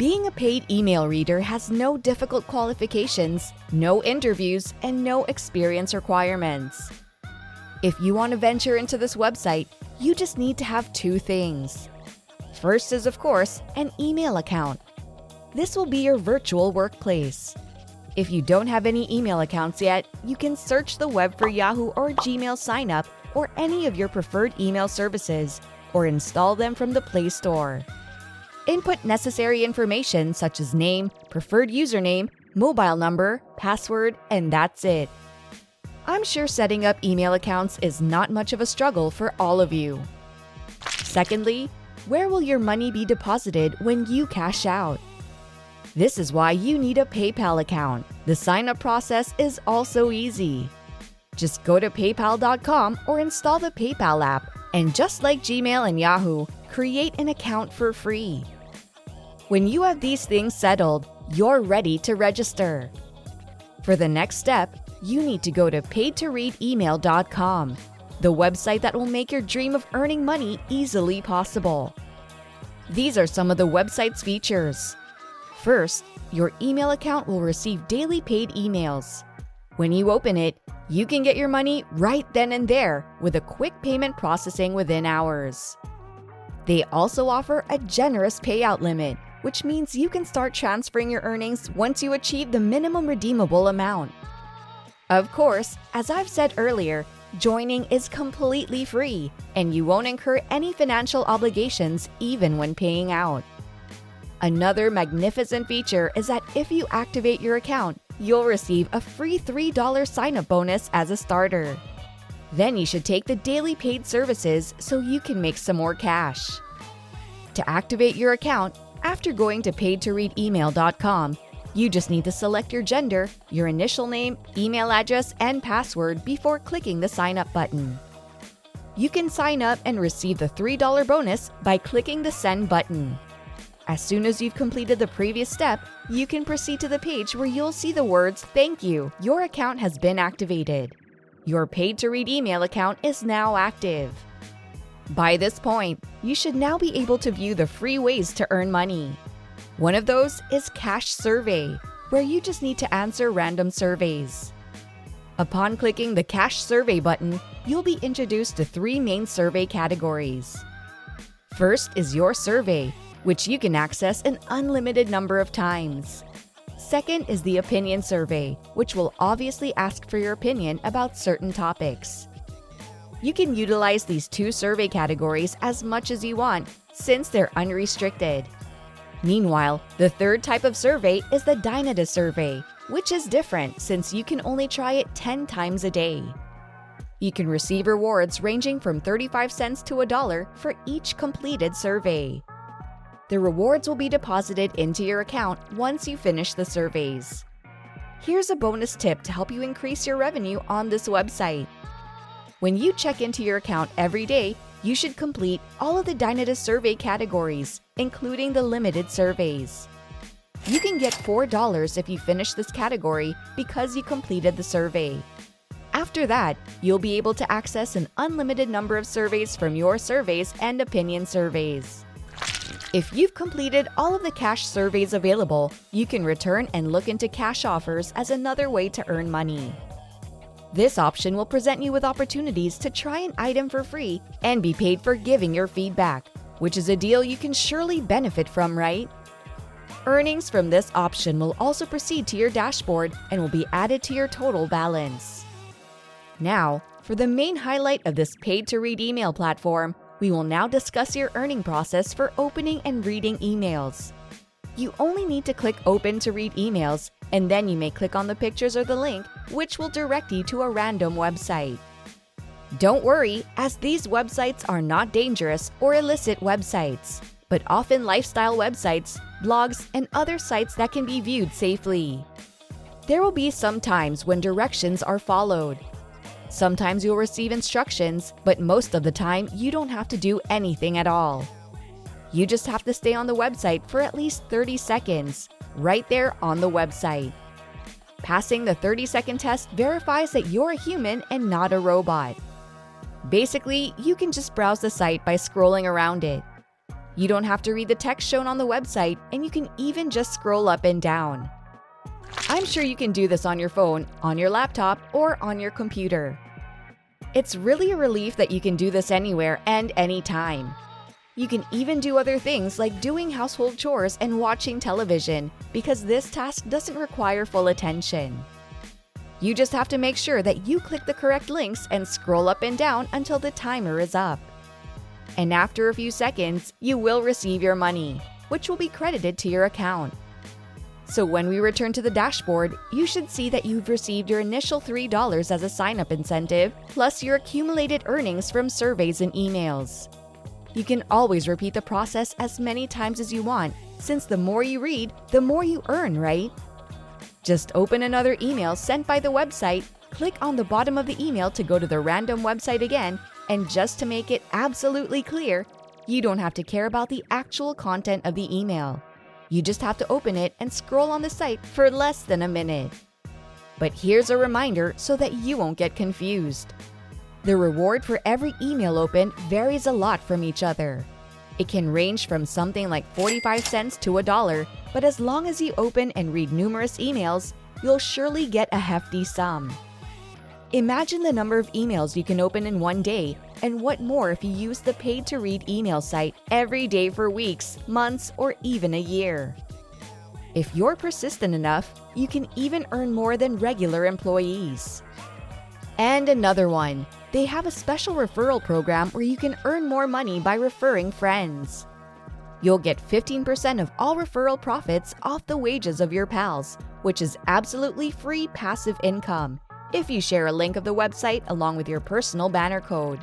Being a paid email reader has no difficult qualifications, no interviews, and no experience requirements. If you want to venture into this website, you just need to have two things. First is, of course, an email account. This will be your virtual workplace. If you don't have any email accounts yet, you can search the web for Yahoo or Gmail sign-up or any of your preferred email services, or install them from the Play Store. Input necessary information such as name, preferred username, mobile number, password, and that's it. I'm sure setting up email accounts is not much of a struggle for all of you. Secondly, where will your money be deposited when you cash out? This is why you need a PayPal account. The sign-up process is also easy. Just go to paypal.com or install the PayPal app, and just like Gmail and Yahoo, create an account for free. When you have these things settled, you're ready to register. For the next step, you need to go to paidtoreademail.com, the website that will make your dream of earning money easily possible. These are some of the website's features. First, your email account will receive daily paid emails. When you open it, you can get your money right then and there with a quick payment processing within hours. They also offer a generous payout limit, which means you can start transferring your earnings once you achieve the minimum redeemable amount. Of course, as I've said earlier, joining is completely free, and you won't incur any financial obligations even when paying out. Another magnificent feature is that if you activate your account, you'll receive a free $3 sign-up bonus as a starter. Then you should take the daily paid services so you can make some more cash. To activate your account, after going to paidtoreademail.com, you just need to select your gender, your initial name, email address, and password before clicking the sign up button. You can sign up and receive the $3 bonus by clicking the send button. As soon as you've completed the previous step, you can proceed to the page where you'll see the words, "Thank you, your account has been activated." Your Paid to Read email account is now active. By this point, you should now be able to view the free ways to earn money. One of those is Cash Survey, where you just need to answer random surveys. Upon clicking the Cash Survey button, you'll be introduced to three main survey categories. First is Your Survey, which you can access an unlimited number of times. Second is the Opinion Survey, which will obviously ask for your opinion about certain topics. You can utilize these two survey categories as much as you want, since they're unrestricted. Meanwhile, the third type of survey is the Dynata Survey, which is different since you can only try it 10 times a day. You can receive rewards ranging from 35 cents to $1 for each completed survey. The rewards will be deposited into your account once you finish the surveys. Here's a bonus tip to help you increase your revenue on this website. When you check into your account every day, you should complete all of the Dynata survey categories, including the limited surveys. You can get $4 if you finish this category because you completed the survey. After that, you'll be able to access an unlimited number of surveys from Your Surveys and Opinion Surveys. If you've completed all of the cash surveys available, you can return and look into cash offers as another way to earn money. This option will present you with opportunities to try an item for free and be paid for giving your feedback, which is a deal you can surely benefit from, right? Earnings from this option will also proceed to your dashboard and will be added to your total balance. Now, for the main highlight of this paid-to-read email platform, we will now discuss your earning process for opening and reading emails. You only need to click Open to read emails, and then you may click on the pictures or the link, which will direct you to a random website. Don't worry, as these websites are not dangerous or illicit websites, but often lifestyle websites, blogs, and other sites that can be viewed safely. There will be some times when directions are followed. Sometimes you'll receive instructions, but most of the time you don't have to do anything at all. You just have to stay on the website for at least 30 seconds, right there on the website. Passing the 30-second test verifies that you're a human and not a robot. Basically, you can just browse the site by scrolling around it. You don't have to read the text shown on the website, and you can even just scroll up and down. I'm sure you can do this on your phone, on your laptop, or on your computer. It's really a relief that you can do this anywhere and anytime. You can even do other things like doing household chores and watching television, because this task doesn't require full attention. You just have to make sure that you click the correct links and scroll up and down until the timer is up. And after a few seconds, you will receive your money, which will be credited to your account. So when we return to the dashboard, you should see that you've received your initial $3 as a sign-up incentive, plus your accumulated earnings from surveys and emails. You can always repeat the process as many times as you want, since the more you read, the more you earn, right? Just open another email sent by the website, click on the bottom of the email to go to the random website again, and just to make it absolutely clear, you don't have to care about the actual content of the email. You just have to open it and scroll on the site for less than a minute. But here's a reminder so that you won't get confused. The reward for every email opened varies a lot from each other. It can range from something like 45 cents to $1, but as long as you open and read numerous emails, you'll surely get a hefty sum. Imagine the number of emails you can open in one day, and what more if you use the paid-to-read email site every day for weeks, months, or even a year. If you're persistent enough, you can even earn more than regular employees. And another one, they have a special referral program where you can earn more money by referring friends. You'll get 15% of all referral profits off the wages of your pals, which is absolutely free passive income, if you share a link of the website along with your personal banner code.